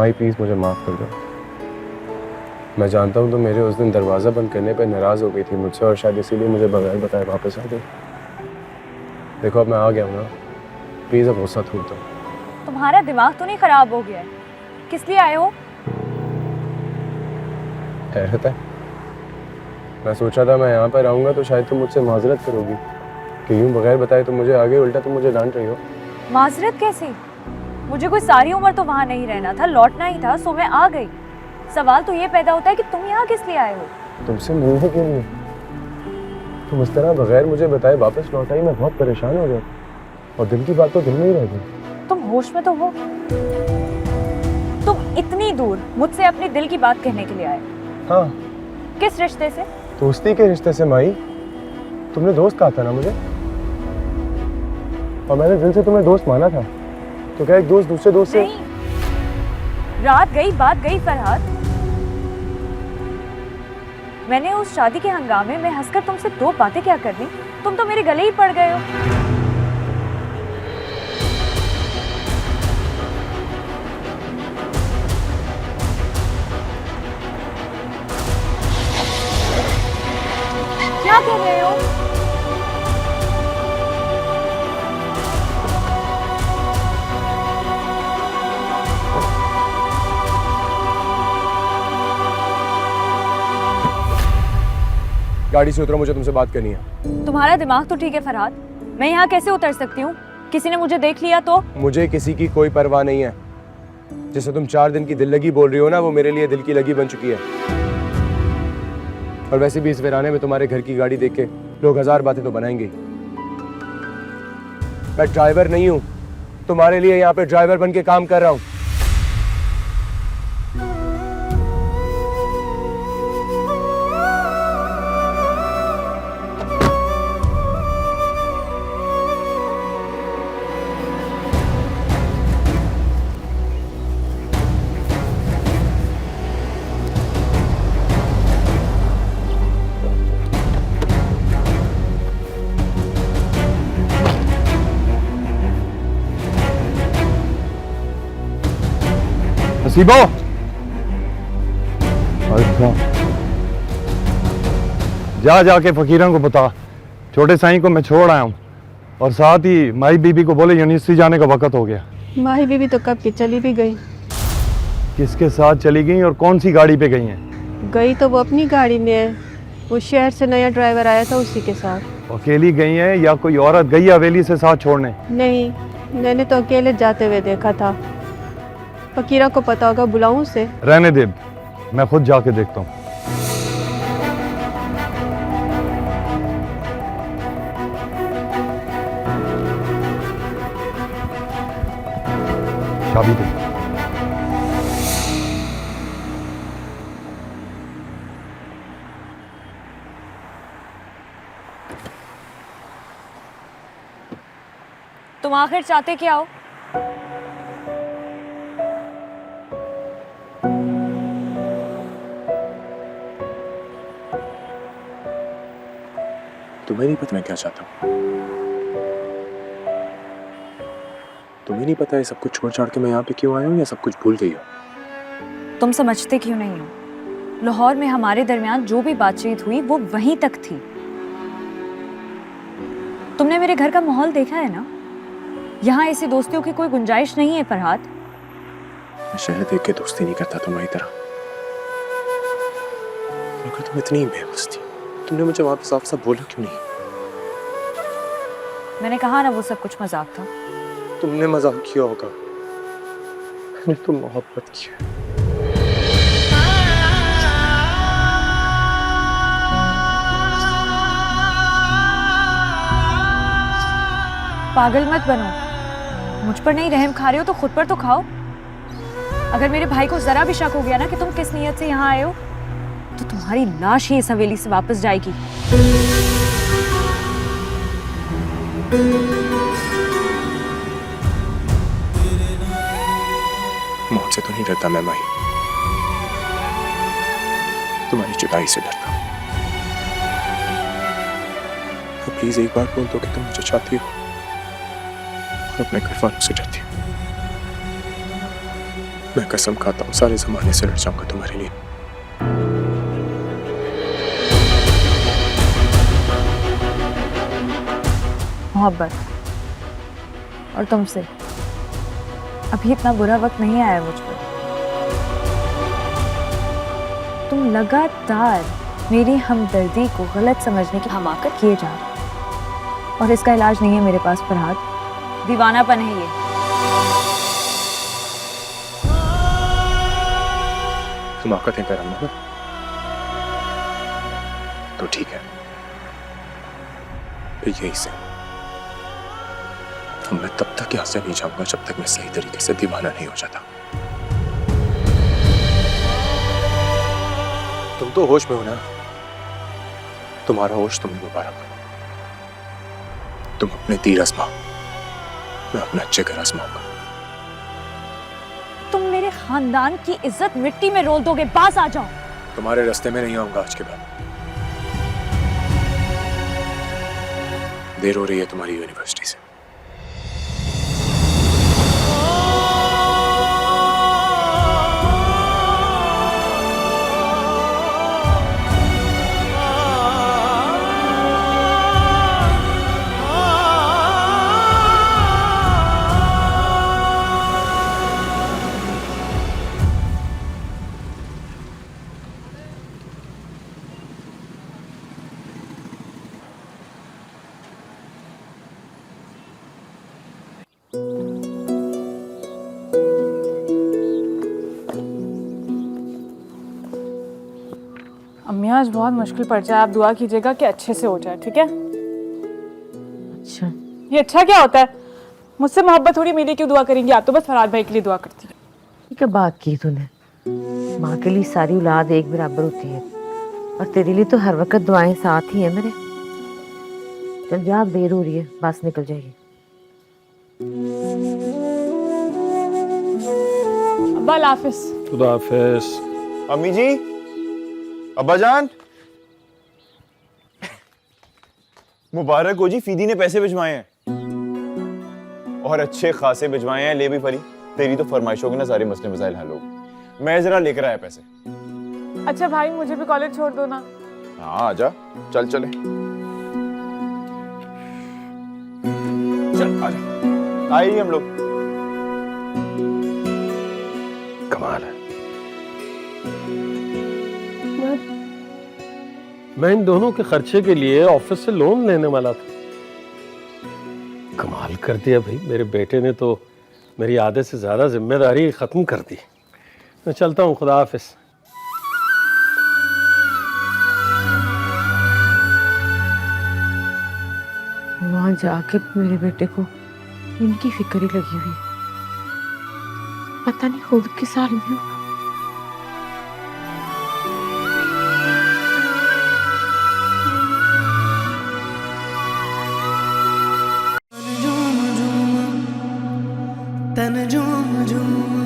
माई please मुझे माफ़ कर दो। मैं जानता हूँ तुम मेरे उस दिन दरवाज़ा बंद करने पर नाराज़ हो गई थी मुझसे और शायद इसीलिए मुझे बगैर बताए वापस आ गई। देखो अब मैं आ गया हूँ ना, प्लीज़ अब गुस्सा थूक दो। तुम्हारा दिमाग तो नहीं खराब हो गया है? किस लिए आए हो? हैरत है, मैं सोचा था मैं यहाँ पर आऊँगा तो शायद तुम मुझसे माजरत करोगी कि यूँ बगैर बताए तुम मुझे आगे, उल्टा तुम मुझे डांट रही हो। माजरत कैसी? मुझे कोई सारी उम्र तो वहाँ नहीं रहना था, लौटना ही था, सो मैं आ गई। सवाल तो ये पैदा होता है कि तुम यहाँ किस लिए आए हो? तुमसे मिलने के लिए। तुम इस तरह बगैर मुझे बताए वापस लौट आई, मैं बहुत परेशान हो गया और दिल की बात तो दिल में ही रह गई। तुम होश में तो हो? तुम इतनी दूर मुझसे अपने दिल की बात कहने के लिए आए? हाँ। किस रिश्ते से? दोस्ती के रिश्ते से माई। तुमने दोस्त कहा था ना मुझे, और मैंने दिल से तुम्हें दोस्त माना था, तो क्या एक दोस्त दूसरे दोस्त से? नहीं, रात गई बात गई फरहाद। मैंने उस शादी के हंगामे में हंसकर तुमसे दो बातें क्या करनी, तुम तो मेरे गले ही पड़ गए हो। क्या कर रहे हो? गाड़ी से उतरो, मुझे तुमसे बात करनी है। तुम्हारा दिमाग तो ठीक है फरहाद, मैं यहाँ कैसे उतर सकती हूँ? किसी ने मुझे देख लिया तो? मुझे किसी की कोई परवाह नहीं है। जिसे तुम 4 दिन की दिल लगी बोल रही हो ना, वो मेरे लिए दिल की लगी बन चुकी है। और वैसे भी इस वीराने में तुम्हारे घर की गाड़ी देख के लोग 1000 बातें तो बनाएंगे। मैं ड्राइवर नहीं हूँ, तुम्हारे लिए यहाँ पे ड्राइवर बन के काम कर रहा हूँ। नसीबो, जा जाके फकीरों को बता, छोटे साईं को मैं छोड़ आया हूँ, और साथ ही माई बीबी को बोले यूनिवर्सिटी जाने का वक्त हो गया। माही बीबी तो कब की चली भी गई। किसके साथ चली गई और कौन सी गाड़ी पे गई हैं? गई तो वो अपनी गाड़ी में है, वो शहर से नया ड्राइवर आया था उसी के साथ। अकेली गई हैं या कोई औरत गई हवेली से साथ छोड़ने? नहीं, मैंने तो अकेले जाते हुए देखा था। फकीरा को पता होगा, बुलाऊं उसे? रहने दे, मैं खुद जाके देखता हूँ। चाबी दे। तुम आखिर चाहते क्या हो? तुम्हें नहीं पता मैं क्या चाहता हूँ? तुम्हें नहीं पता है सब कुछ छोड़ छाड़ के मैं यहाँ पे क्यों आया हूँ, या सब कुछ भूल गई हो? तुम समझते क्यों नहीं हो? लाहौर में हमारे दरमियान जो भी बातचीत हुई वो वहीं तक थी। तुमने मेरे घर का माहौल देखा है ना, यहाँ ऐसी दोस्तियों की कोई गुंजाइश नहीं है फरहाद। मैं शहर देख के दोस्ती नहीं करता तुम्हारी तरह, मगर तुम इतनी बेबस थी, तुमने मुझे वहां पे साफ साफ बोला क्यों नहीं? मैंने कहा ना वो सब कुछ मजाक था। तुमने मजाक किया होगा, मैंने तो मोहब्बत की है। पागल मत बनो, मुझ पर नहीं रहम खा रहे हो तो खुद पर तो खाओ। अगर मेरे भाई को जरा भी शक हो गया ना कि तुम किस नीयत से यहाँ आए हो, तो तुम्हारी लाश ही इस हवेली से वापस जाएगी। मौत से तो नहीं डरता मैं माही, तुम्हारी जुदाई से डरता हूँ। तो प्लीज एक बार बोल दो कि तुम मुझे चाहती हो, और अपने घर वालों से डरती हो। मैं कसम खाता हूँ सारे जमाने से लड़ जाऊंगा तुम्हारे लिए। मोहब्बत और तुमसे अभी इतना बुरा वक्त नहीं आया मुझ पर। तुम लगातार मेरी हमदर्दी को गलत समझने की हमाकत किए जा रहे हो और इसका इलाज नहीं है मेरे पास फरहाद, दीवानापन है ये। हमाकतें कर रहा तो ठीक है, फिर यही से मैं तब तक यहां से नहीं जाऊंगा जब तक मैं सही तरीके से दीवाना नहीं हो जाता। तुम तो होश में हो ना, तुम्हारा होश तुम्हें मुबारक। तुम अपने तीर आजमाओ, मैं अपना जिगर आजमाऊंगा। तुम मेरे खानदान की इज्जत मिट्टी में रोल दोगे, पास आ जाओ। तुम्हारे रास्ते में नहीं आऊंगा आज के बाद। देर हो रही है तुम्हारी यूनिवर्सिटी से। अम्मी आज बहुत मुश्किल पड़ जाए, आप दुआ कीजिएगा कि अच्छे से हो जाए, ठीक है? अच्छा, ये अच्छा क्या होता है? मुझसे मोहब्बत थोड़ी मेरी क्यों दुआ करेंगी आप? तो बस फरहाद भाई के लिए दुआ करती हैं। ठीक है, बात की तूने। माँ के लिए सारी औलाद एक बराबर होती है और तेरे लिए तो हर वक्त दुआएं साथ ही है मेरे। चल जा, देर हो रही है, बस निकल जाएगी। अब्बा अल्लाह हाफिज। खुदा हाफिज। अम्मी जी, अब्बा जान, मुबारक हो जी, फीदी ने पैसे भिजवाए हैं और अच्छे खासे भिजवाए हैं। ले भी परी, तेरी तो फरमाइशों के ना सारे मसले मसाइल हल हो गए। मैं जरा लेकर आया पैसे। अच्छा भाई, मुझे भी कॉलेज छोड़ दो ना। हाँ आजा, चल चले, चल आजा, आइए हम लोग। कमाल है। मैं इन दोनों के खर्चे के लिए ऑफिस से लोन लेने वाला था। कमाल कर दिया भाई, मेरे बेटे ने तो मेरी आधे से ज्यादा जिम्मेदारी खत्म कर दी। मैं चलता हूँ, खुदा हाफिज। वहां जाके मेरे बेटे को इनकी फिक्र ही लगी हुई है। पता नहीं खुद के साल में होगा। तन झूम झूम